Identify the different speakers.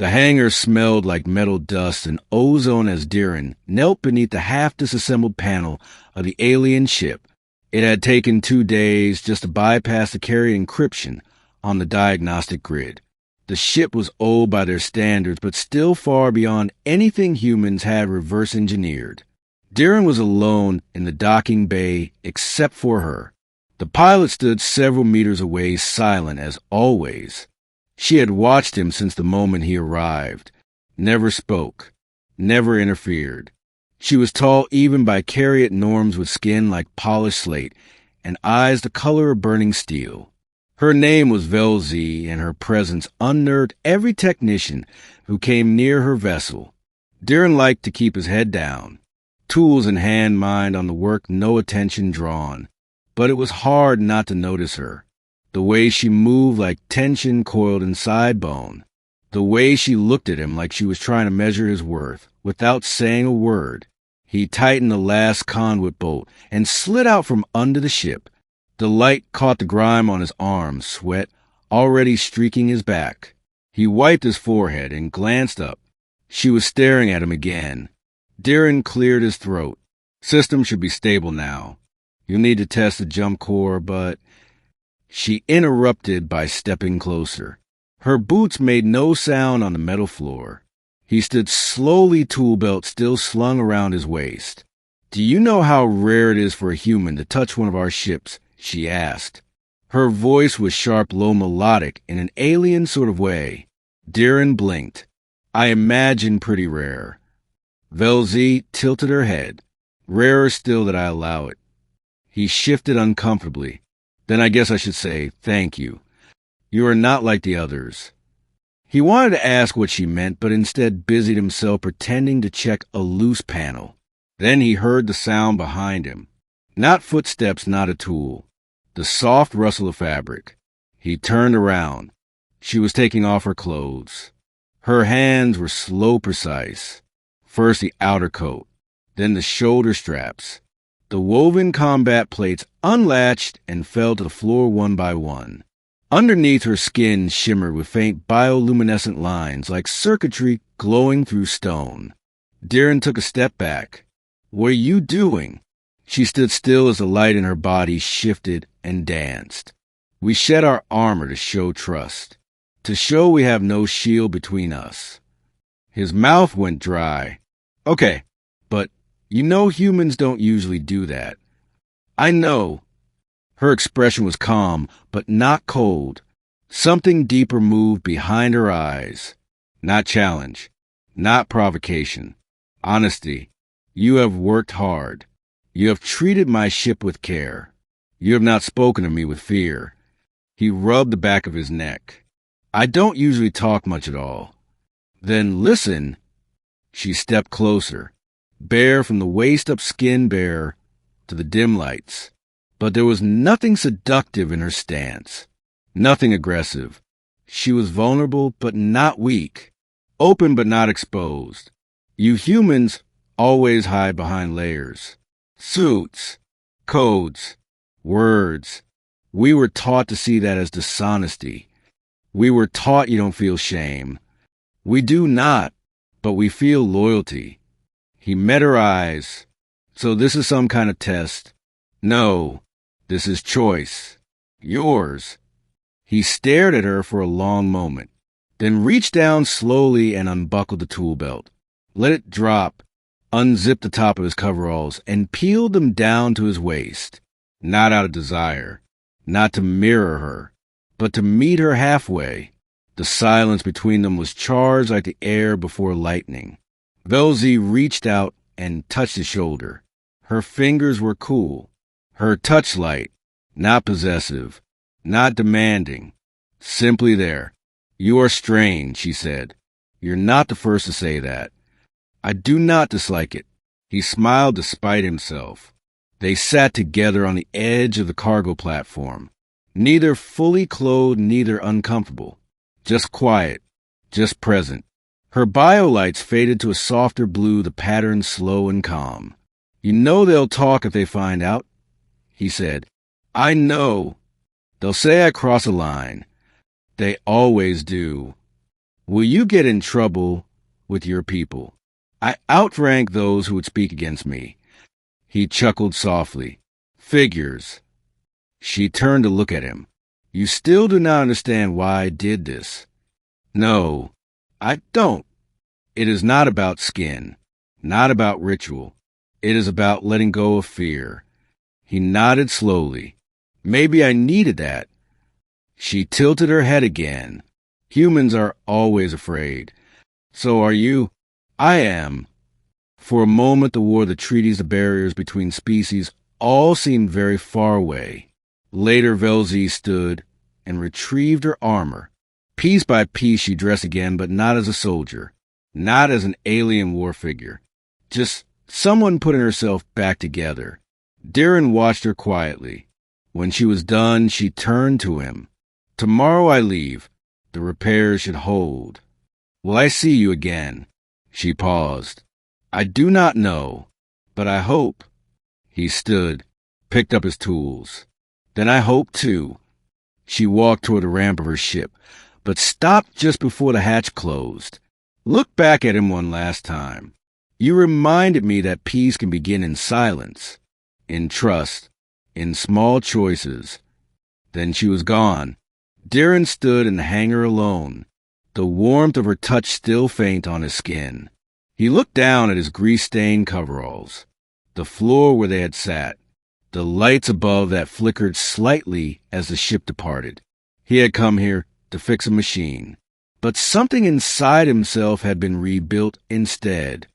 Speaker 1: The hangar smelled like metal dust and ozone as Deren knelt beneath the half-disassembled panel of the alien ship. It had taken 2 days just to bypass the Caraet encryption on the diagnostic grid. The ship was old by their standards, but still far beyond anything humans had reverse engineered. Deren was alone in the docking bay except for her. The pilot stood several meters away, silent as always. She had watched him since the moment he arrived. Never spoke. Never interfered. She was tall even by Caraet norms, with skin like polished slate and eyes the color of burning steel. Her name was Vel'zi, and her presence unnerved every technician who came near her vessel. Deren liked to keep his head down, tools in hand, mind on the work, no attention drawn. But it was hard not to notice her. The way she moved like tension coiled inside bone. The way she looked at him like she was trying to measure his worth without saying a word. He tightened the last conduit bolt and slid out from under the ship. The light caught the grime on his arms, sweat already streaking his back. He wiped his forehead and glanced up. She was staring at him again. Deren cleared his throat. System should be stable now. You'll need to test the jump core, but... She interrupted by stepping closer. Her boots made no sound on the metal floor. He stood slowly, tool belt still slung around his waist. Do you know how rare it is for a human to touch one of our ships? She asked. Her voice was sharp, low, melodic in an alien sort of way. Deren blinked. I imagine pretty rare. Vel'zi tilted her head. Rarer still that I allow it. He shifted uncomfortably. Then I guess I should say, thank you. You are not like the others. He wanted to ask what she meant, but instead busied himself pretending to check a loose panel. Then he heard the sound behind him. Not footsteps, not a tool. The soft rustle of fabric. He turned around. She was taking off her clothes. Her hands were slow, precise. First the outer coat, then the shoulder straps. The woven combat plates unlatched and fell to the floor one by one. Underneath, her skin shimmered with faint bioluminescent lines like circuitry glowing through stone. Deren took a step back. What are you doing? She stood still as the light in her body shifted and danced. We shed our armor to show trust, to show we have no shield between us. His mouth went dry. Okay, but you know humans don't usually do that. I know. Her expression was calm, but not cold. Something deeper moved behind her eyes. Not challenge, not provocation. Honesty. You have worked hard. You have treated my ship with care. You have not spoken to me with fear. He rubbed the back of his neck. I don't usually talk much at all. Then listen. She stepped closer. Bare from the waist up, skin bare to the dim lights. But there was nothing seductive in her stance. Nothing aggressive. She was vulnerable but not weak. Open but not exposed. You humans always hide behind layers. Suits. Codes. Words. We were taught to see that as dishonesty. We were taught you don't feel shame. We do not, but we feel loyalty. He met her eyes. So this is some kind of test. No, this is choice. Yours. He stared at her for a long moment, then reached down slowly and unbuckled the tool belt. Let it drop, unzipped the top of his coveralls, and peeled them down to his waist. Not out of desire, not to mirror her, but to meet her halfway. The silence between them was charged like the air before lightning. Vel'zi reached out and touched his shoulder. Her fingers were cool. Her touch light, not possessive, not demanding. Simply there. You are strange, she said. You're not the first to say that. I do not dislike it. He smiled despite himself. They sat together on the edge of the cargo platform. Neither fully clothed, neither uncomfortable. Just quiet. Just present. Her biolights faded to a softer blue, the pattern slow and calm. You know they'll talk if they find out, he said. I know. They'll say I cross a line. They always do. Will you get in trouble with your people? I outrank those who would speak against me. He chuckled softly. Figures. She turned to look at him. You still do not understand why I did this. No, I don't. It is not about skin, not about ritual. It is about letting go of fear. He nodded slowly. Maybe I needed that. She tilted her head again. Humans are always afraid. So are you? I am. For a moment, the war, the treaties, the barriers between species all seemed very far away. Later, Vel'zi stood and retrieved her armor. Piece by piece, she dressed again, but not as a soldier, not as an alien war figure. Just someone putting herself back together. Deren watched her quietly. When she was done, she turned to him. Tomorrow I leave. The repairs should hold. Will I see you again? She paused. I do not know, but I hope. He stood, picked up his tools. Then I hope too. She walked toward the ramp of her ship, but stopped just before the hatch closed. Looked back at him one last time. You reminded me that peace can begin in silence, in trust, in small choices. Then she was gone. Deren stood in the hangar alone, the warmth of her touch still faint on his skin. He looked down at his grease-stained coveralls, the floor where they had sat, the lights above that flickered slightly as the ship departed. He had come here to fix a machine, but something inside himself had been rebuilt instead.